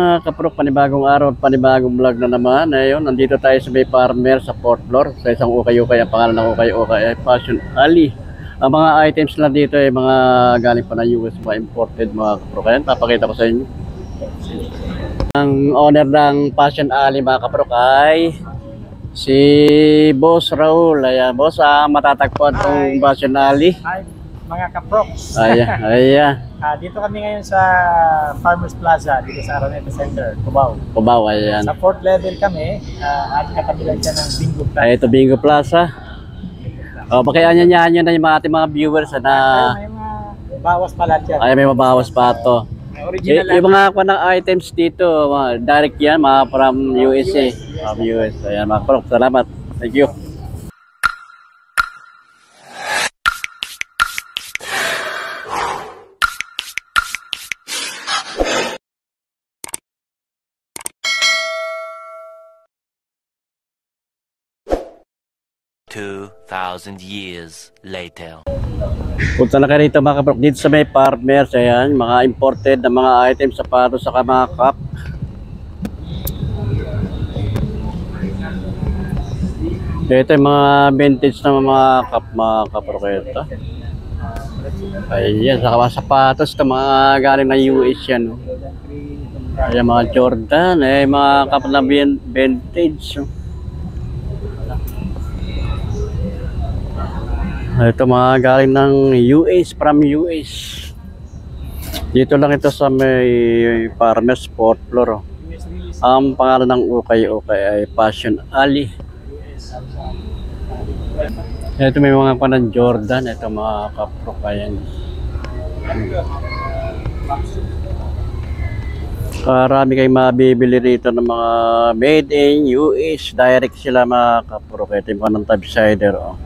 Mga kaprok, panibagong araw at panibagong vlog na naman. Ayun, nandito tayo sa may farmer sa 4th floor. Sa isang ukay-ukay, ang pangalan ng ukay-ukay ay Passion Ali. Ang mga items na dito ay mga galing pa ng US, mga imported mga kaprok. Ayan, papakita ko sa inyo. Ang owner ng Passion Ali mga kaprok ay si Boss Raul. Ayan, boss, matatagpuan itong Passion Ali. Hi, mga kaproks. Ayan. Dito kami ngayon sa Farmers Plaza, dito sa Araneta Center, Cubao. Cubao, ayan. Sa 4th level kami, at katabi lang siya ng Bingo Plaza. Ito, Bingo Plaza. Pakianyan na yung mga ating mga viewers na... May mga bawas pala dyan. Ay, may mabawas pa ito. Original Yung mga ng items dito, direct yan, mga from USA. From US. Ayan, mga kaprok, salamat. Thank you. $2,000 later. Punta na kayo rito mga kaprok, dito sa may farmers. Ayan, mga imported na mga items, sapatos, saka mga cup. Ito yung mga vintage na mga cup, mga kaprok ito. Ayan, saka mga sapatos, ito mga galing na US yan. No? Ayan, mga Jordan, mga cup na vintage. No? Ito mga galing ng US, from US. Dito lang ito sa may Farmers 4th floor. Ang pangalan ng ukay-ukay ay Passion Ali. Ito may mga panang Jordan. Ito mga kaprok, ayan. Karami kayong mabibili rito ng mga made in US. Direct sila mga kaprok. Ito yung panang top-sider. Oh.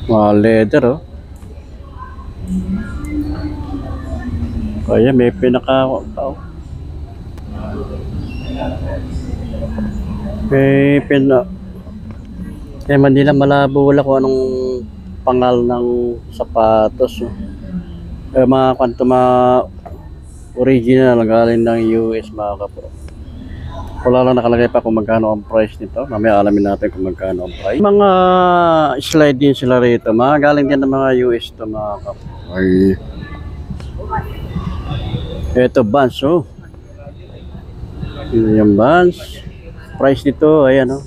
Mga leather, oh. Kaya may pinaka, oh. May kaya man nila malabo wala kung anong pangal ng sapatos, oh. Mga kwanto mga original galing ng US mga kapro. Wala lang nakalagay pa kung magkano ang price nito. Mamaya alamin natin kung magkano ang price. Mga slide din sila rito. Mga galing din ng mga US to mga kapatid. Ito Vans, oh. Yung Vans. Price nito, ayan, oh.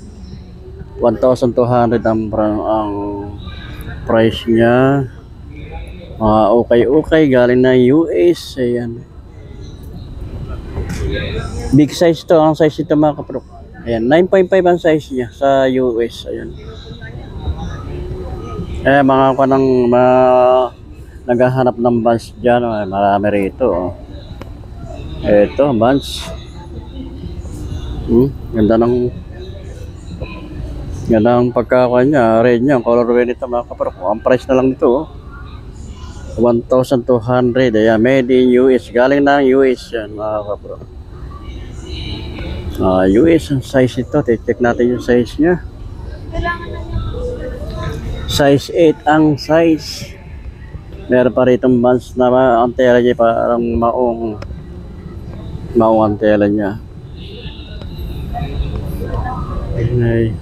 1,200 ang price niya. Mga okay galing ng US. Ayan. Big size to, ang size ito mga kaprok. Ayan, 9.5 ang size niya sa US. Ayan. Mga kanang naghahanap ng Vans dyan, marami rito. Oh. Ito, Vans. Ganda ng pagkakakuha niya. Red niya, ang colorway nito mga kaprok. Ang price na lang nito, oh. 1,200. Ayan, made in US. Galing ng US yan mga kaprok. US ang size ito. Check natin yung size niya. Size 8 ang size. Meron pa rito Vans na ang tela niya parang maong ang tela niya. Okay.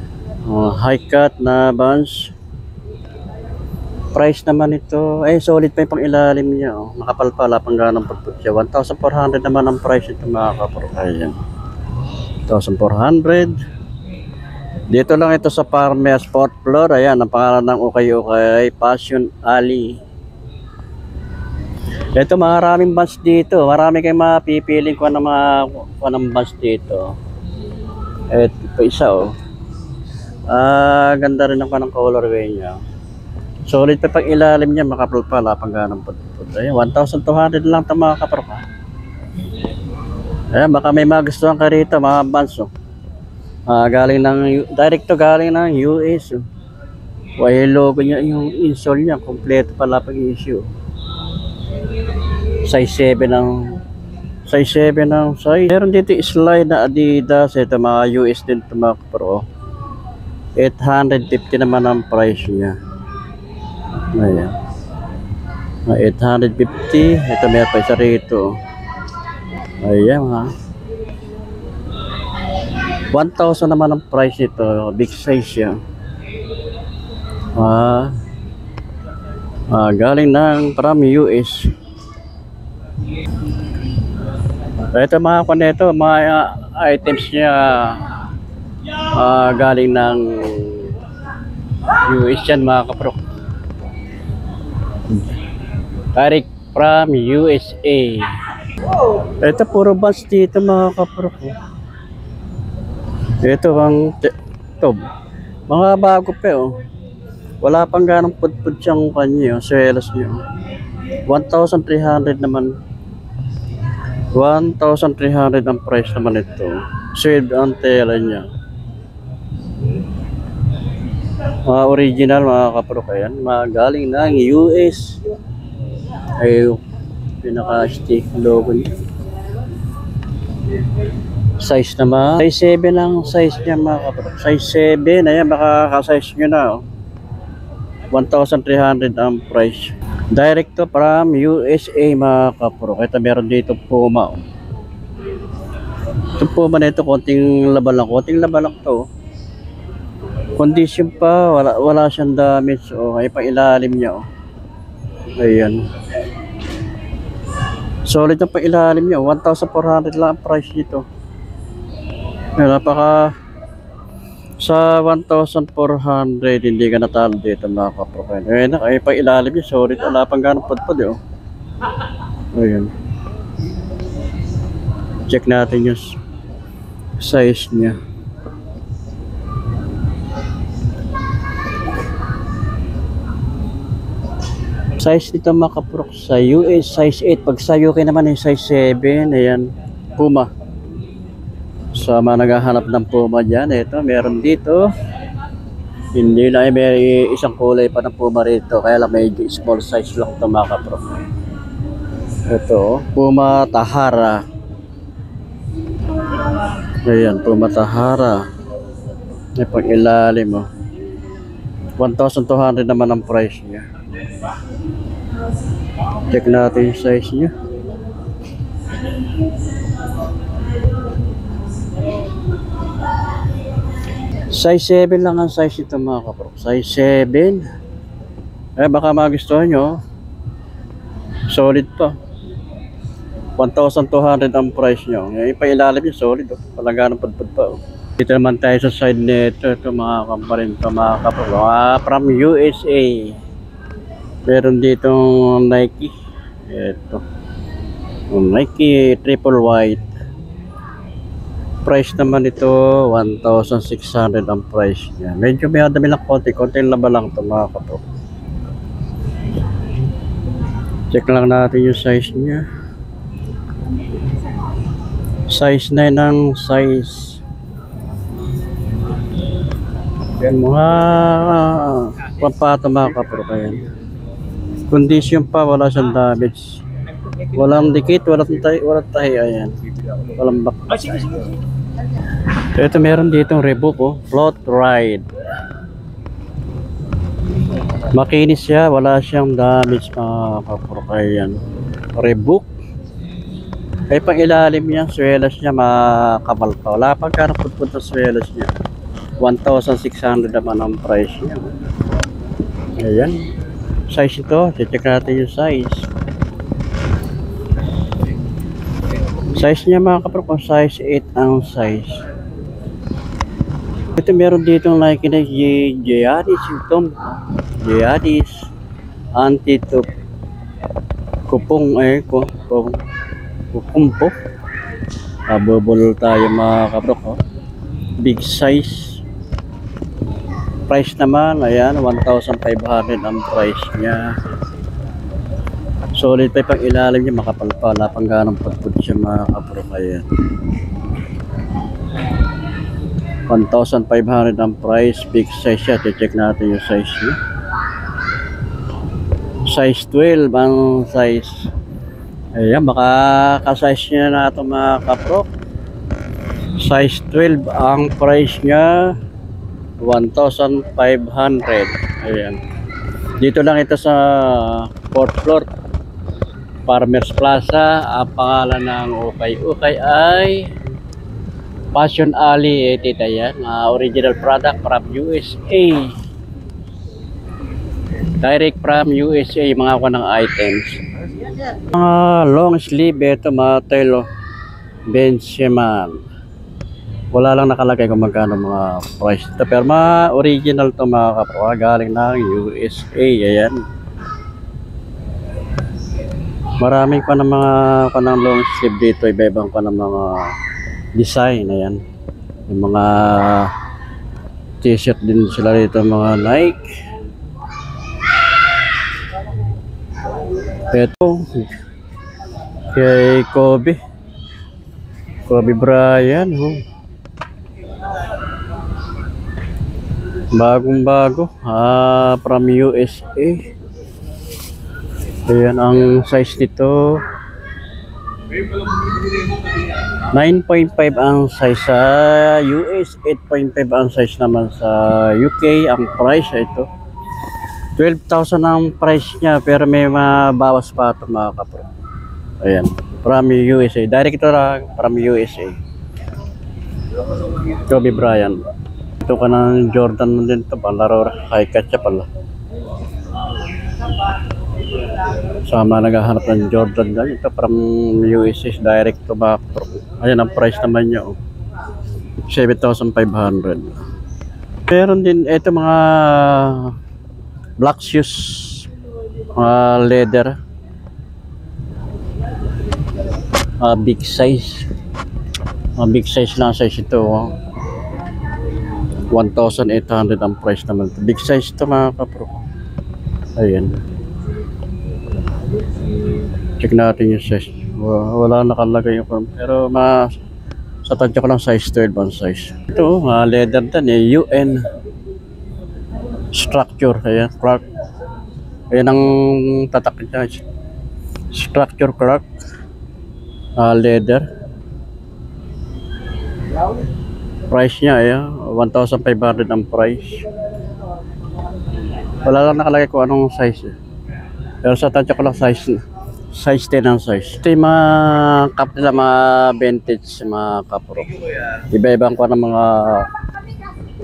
High cut na Vans. Price naman ito, solid pa yung pang ilalim niya. Oh. Nakapalpala pang ganang pagput siya. 1,400 naman ang price ito mga kaprok. Ayan. 1,400. Dito lang ito sa Farmers 4th floor. Ayan, ang pangalan ng ukay-ukay Passion Ali. Ito maraming Vans dito. Marami kayong mapipiling ko ng mga Vans dito. Ito isa, oh. Ganda rin ang kanang colorway niya. Solid pa pag ilalim niya, makapalpala pang ganang pagput. Ayan, 1,200 lang ito mga kaprok. Ayan, baka may magustuhan ka rito, mga Vans, oh. Galing ng, direct to galing ng US, oh. Yung logo niya, yung insole niya, kompleto pala pag issue. Size 7 ang size. Meron dito slide na Adidas. Ito mga US din ito mga pro. 850 naman ang price niya. Ayan. 850. Ito may pa isa rito. Ayan ha. 1,000 naman ang price nito. Big size siya. Galing ng from US. Ito mga kuneto, mga items niya galing ng US yan mga kapro. Direct from USA. Ito puro bus dito mga kapro. Ito ang mga bago pa oh. Wala pang ganong pudpud siyang kanya, selos niya. 1,300 naman. 1,300 ang price naman ito. Saved ang tela niya. Mga original mga kapro yan. Mga galing ng US. Ay pinaka-stick logo niya. Size naman. Size 7 ang size niya mga kapro. Size 7. Ayan baka ka-size nyo na oh. 1,300 ang price. Direct to from USA mga kapro. Ito meron dito Puma. Ito Puma na ito, konting laban lang. Konting laban lang to. Condition pa, wala siyang damage. Ay pang ilalim niya. Ayan. Solid na pang ilalim niya. 1,400 lang ang price nito. Napaka sa 1,400 hindi ka natalo dito mga kapro. Ayan, ay pang ilalim niya, sorry, wala pang ganong pudpud eh. Ayan. Check natin yung size niya. Size nito mga kapro sa US size 8. Pag sa UK naman ay size 7. Ayan, Puma. Sa mga naghahanap ng Puma dyan, ito meron dito. Hindi na may isang kulay pa ng Puma rito, kaya lang medyo small size lang ito mga kapro. Ito Puma Tahara. Ayan, Puma Tahara. May pang ilalim 1,200 naman ang price niya. Check natin yung size niya. Size 7 lang ang size ito mga kapro. Size 7. Baka magustuhan nyo. Solid pa. 1,200 ang price nyo. Ipailalim yung solid. Palangga ng pudpud pa. Dito naman tayo sa side nito. Ito mga kamparin pa mga kapro. From USA. Meron ditong Nike. Ito. Nike triple white. Price naman ito 1,600 ang price niya. Medyo may dami lang konti laban lang ito mga kapro. Check lang natin yung size niya. Size 9 ang size. Yan mga pampato mga kapro kaya. Condition pa, wala siyang damage. Walang dikit, walang tahi, ayan. Walang back. Ito meron ditong Reebok float ride. Makinis siya, wala siyang damage mga kapro kaya. Reebok. Ay pang ilalim niya, swelas niya makapal pa. Wala pang karapot-put na swelas niya. 1,600 naman ang price niya. Ayan. Size ito, check natin yung size. Size niya mga kapro kung size 8 ang size. Ito meron dito Nike na Giadis yung Giadis anti-tube kupong kupong po. Bubol tayo mga kapro. Big size. Price naman ayan 1,500 ang price niya. Solid pa pang ilalim niya, makapal pa, wala pang ganong pudpud siya mga kapro kaya. 1,500 ang price, big size siya. Check natin yung size niya. Size 12 ang size. Ayan, baka ka-size niya na ito mga kapro. Size 12 ang price niya, 1,500. Ayan. Dito lang ito sa 4th floor. Farmers Plaza. Ang pangalan ng ukay-ukay ay Passion Alley. Tita yan. Original product from USA. Direct from USA mga ng items. Mga long sleeve. Ito mga telo. Benchman. Wala lang nakalagay kung magkano mga price ito. Pero mga original to mga kapwa. Galing ng USA. Ayan. Maraming pa ng mga long sleeve dito. Iba-ibang pa ng mga design. Ayan. Yung mga t-shirt din sila dito. Mga Nike. Ito. Kay Kobe. Kobe Bryant. Bagong bago from USA. Ayan ang size nito. 9.5 ang size sa US, 8.5 ang size naman sa UK. Ang price ito 12,000 ang price niya, pero may mabawas pa ito mga kapro. Ayan, from USA. Direct ito lang from USA. Kobe Bryant. Ito ka ng Jordan din ito, palaro high catch pala. Sama naghahanap ng Jordan lang. Ito from USA, direct to back. Ayan ang price naman niya. 7,500. Meron din ito mga black shoes, leather, big size. Big size lang size ito. 1,800 ang price naman. Big size ito mga kapro. Ayan. Check natin yung size. Wala nakalagay yung form. Pero sa tansya ko lang size 12 ang size. Ito, leather din UN structure. Ayan, crack. Ayan ang tatak niya. Structure crack. Leather. Price niya ayan, 1,500 ang price. Wala lang nakalagay kung anong size. Pero sa tansya ko lang size 10 ang size. Ito yung mga cup nila, mga vintage, mga kapro. Iba-ibang ko ng mga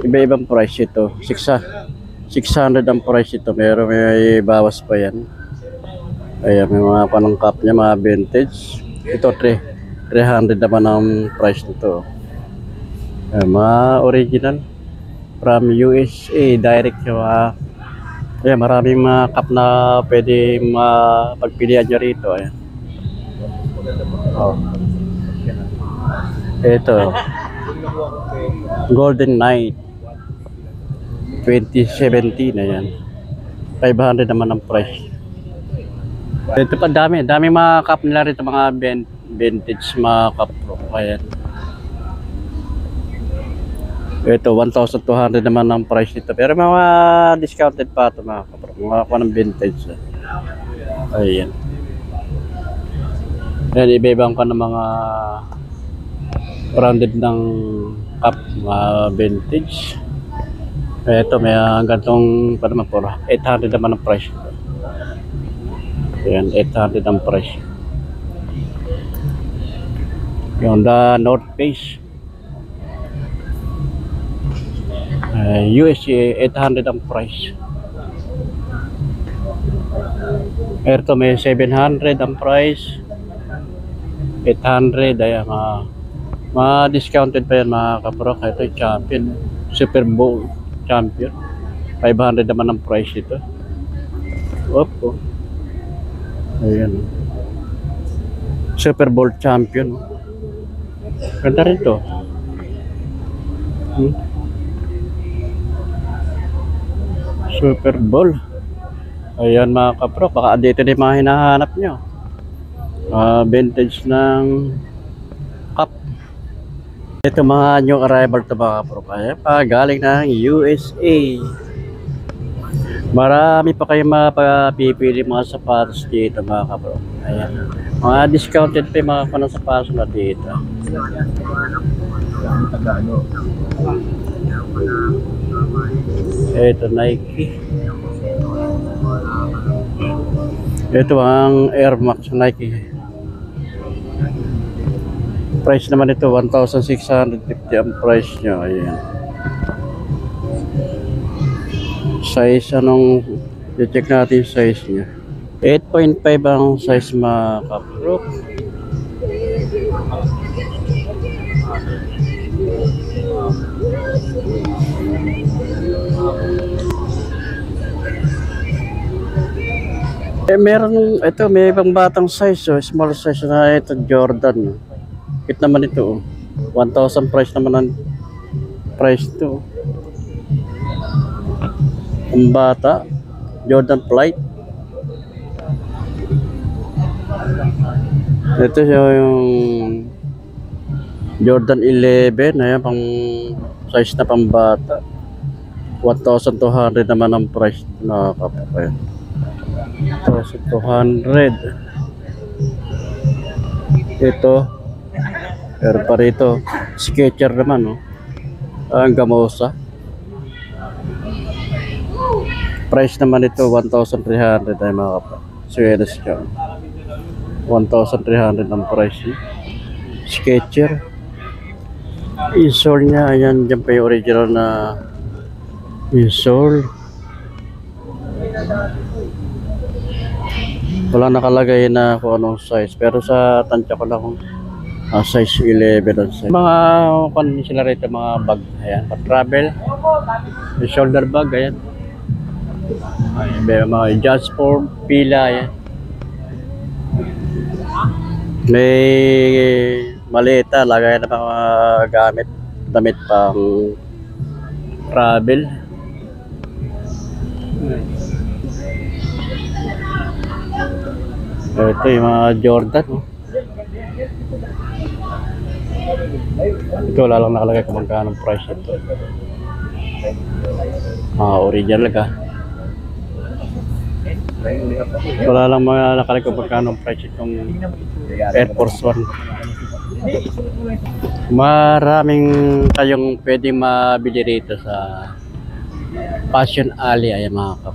iba-ibang price ito. 600 ang price ito. Pero may bawas pa yan. Ayan, may mga panang cup niya, mga vintage. Ito 300 naman ang price nito. Mga original from USA, direct yung maraming mga cup na pwede mapagpilian nyo rito. Ayan. Ito Golden Knight 2017. Ayan, 500 naman ang price. Ito pa dami mga cup nila rito, mga vintage mga cup. Ayan. Ito 1,200 naman ang price nito. Pero mga discounted pa ito mga kapro. Mga ng vintage. Ayan. Ayan, iba-ibang ka ng mga branded ng cup, mga vintage. Ito may gantong pa naman po. 800 naman ang price nito. Ayan, 800 ang price. Yung the North Face. USA 800 ang price. Ito may 700 ang price. 800 ayan, mga discounted pa yan mga kapro. Ito yung champion, Super Bowl champion, 500 naman ang price ito. Opo. Ayan, Super Bowl champion. Ganda rin to. Super Bowl. Ayan mga kapro, baka dito na yung mga hinahanap nyo. Vintage ng cup. Ito mga new arrival to mga kapro. Ayan pa, galing ng USA. Marami pa kayong mapipili mga sapatos dito mga kapro. Ayan, mga discounted pa yung mga panang sapatos na dito. Ito Nike. Ito ang Air Max Nike. Price naman ito 1,650 ang price niya. Ayan. Size anong i-check natin yung size niya. 8.5 ang size mga kapro. Meron ito, may ibang batang size, oh, small size na ito, Jordan. Kit naman ito, oh. 1,000 price naman ang price ito. Ang bata, Jordan Flight. Ito siya yung Jordan 11, ayan, pang size na pang bata. 1,200 naman ang price na kapatid. 1,200. Ito, pero pa rito, Skechers naman, oh. Ang gamosa. Price naman ito 1,300 ay mga kapatid. Swedish siya. 1,300 ang price niya. Skechers. Insole niya, ayan, dyan pa yung original na insole. Wala nakalagay na kung anong size, pero sa tansya ko lang kung size 11 ang size. Mga kung sila rito, mga bag, ayan, pa-travel, yung shoulder bag, ayan. Ayan, may mga just for pila, ayan. May maleta, lagay na mga gamit, damit pang travel. Ito yung mga Jordan, oh. Ito wala lang nakalagay kung magkano ang price ito. Original ka. Wala lang mga nakalagay kung magkano ang price itong Air Force One. Maraming kayong pwedeng mabili rito sa Fashion Alley, ay mga kap.